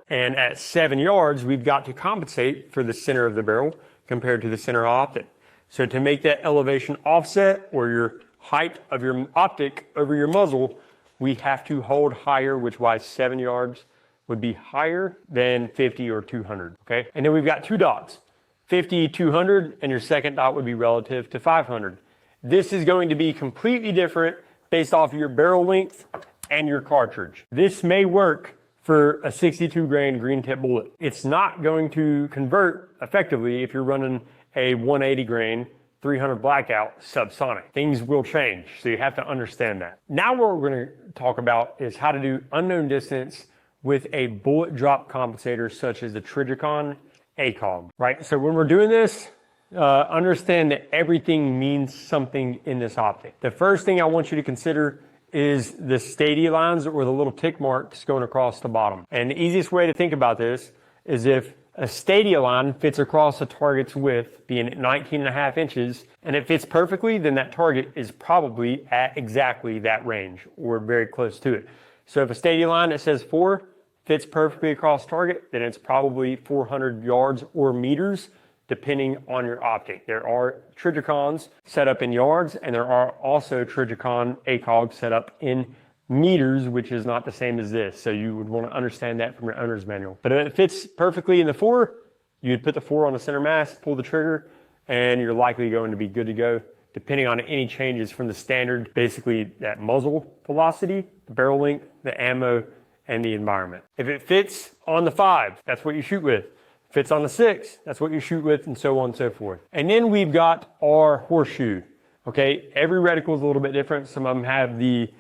And at 7 yards, we've got to compensate for the center of the barrel compared to the center optic. So to make that elevation offset, or your height of your optic over your muzzle, we have to hold higher, which why 7 yards would be higher than 50 or 200, okay? And then we've got two dots, 50, 200, and your second dot would be relative to 500. This is going to be completely different based off of your barrel length and your cartridge. This may work for a 62 grain green tip bullet. It's not going to convert effectively if you're running a 180 grain 300 blackout subsonic. Things will change, so you have to understand that. Now what we're going to talk about is how to do unknown distance with a bullet drop compensator such as the Trijicon ACOG, right? So when we're doing this, understand that everything means something in this optic. The first thing I want you to consider is the stadia lines, or the little tick marks going across the bottom. And the easiest way to think about this is if a stadia line fits across a target's width, being 19.5 inches, and it fits perfectly, then that target is probably at exactly that range or very close to it. So if a stadia line that says 4 fits perfectly across target, then it's probably 400 yards or meters, depending on your optic. There are Trijicons set up in yards, and there are also Trijicon ACOG set up in meters, which is not the same as this. So you would want to understand that from your owner's manual. But if it fits perfectly in the 4, you'd put the 4 on the center mass, pull the trigger, and you're likely going to be good to go, depending on any changes from the standard, basically that muzzle velocity, the barrel length, the ammo, and the environment. If it fits on the 5, that's what you shoot with. Fits on the 6, that's what you shoot with, and so on and so forth. And then we've got our horseshoe. Okay, every reticle is a little bit different. Some of them have the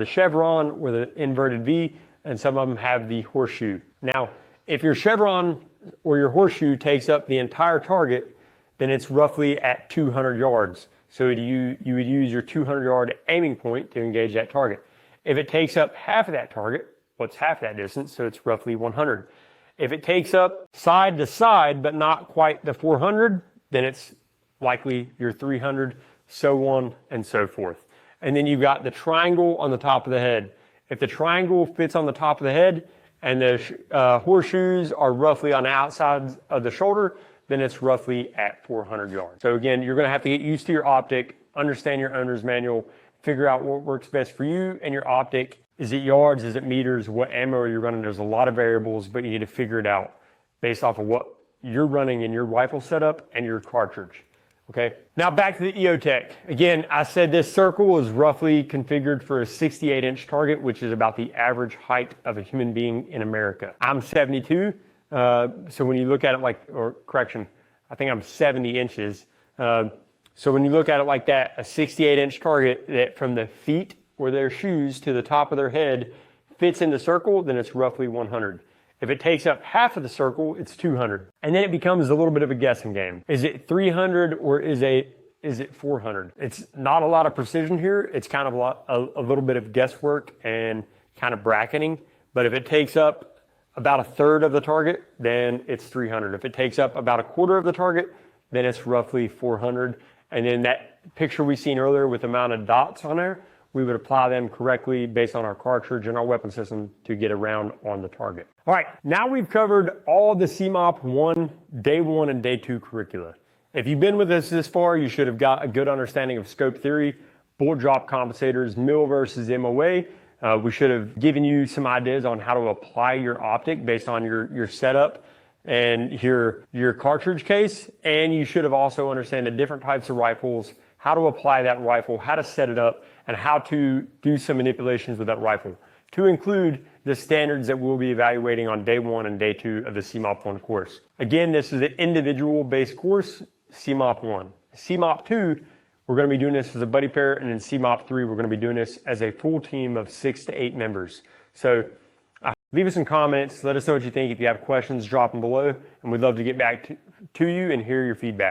chevron or the inverted V, and some of them have the horseshoe. Now, if your chevron or your horseshoe takes up the entire target, then it's roughly at 200 yards. So you would use your 200-yard aiming point to engage that target. If it takes up half of that target, what's half that distance? So it's roughly 100. If it takes up side to side, but not quite the 400, then it's likely your 300, so on and so forth. And then you've got the triangle on the top of the head. If the triangle fits on the top of the head and the horseshoes are roughly on the outside of the shoulder, then it's roughly at 400 yards. So again, you're going to have to get used to your optic, understand your owner's manual, figure out what works best for you and your optic. Is it yards? Is it meters? What ammo are you running? There's a lot of variables, but you need to figure it out based off of what you're running in your rifle setup and your cartridge. Okay, now back to the EOTech. Again, I said this circle is roughly configured for a 68-inch target, which is about the average height of a human being in America. I'm 72, so when you look at it I think I'm 70 inches. So when you look at it like that, a 68-inch target that from the feet or their shoes to the top of their head fits in the circle, then it's roughly 100. If it takes up half of the circle, it's 200. And then it becomes a little bit of a guessing game. Is it 300 or is it 400? It's not a lot of precision here. It's kind of a little bit of guesswork and kind of bracketing. But if it takes up about a third of the target, then it's 300. If it takes up about a quarter of the target, then it's roughly 400. And then that picture we seen earlier with the amount of dots on there, we would apply them correctly based on our cartridge and our weapon system to get around on the target. All right, now we've covered all the CMOP 1, Day 1, and Day 2 curricula. If you've been with us this far, you should have got a good understanding of scope theory, bullet drop compensators, mil versus MOA. We should have given you some ideas on how to apply your optic based on your setup and your cartridge case. And you should have also understood the different types of rifles, how to apply that rifle, how to set it up, and how to do some manipulations with that rifle, to include the standards that we'll be evaluating on Day 1 and Day 2 of the CMOP 1 course. Again, this is an individual-based course, CMOP 1. CMOP 2, we're going to be doing this as a buddy pair, and in CMOP 3, we're going to be doing this as a full team of 6 to 8 members. So leave us some comments. Let us know what you think. If you have questions, drop them below, and we'd love to get back to you and hear your feedback.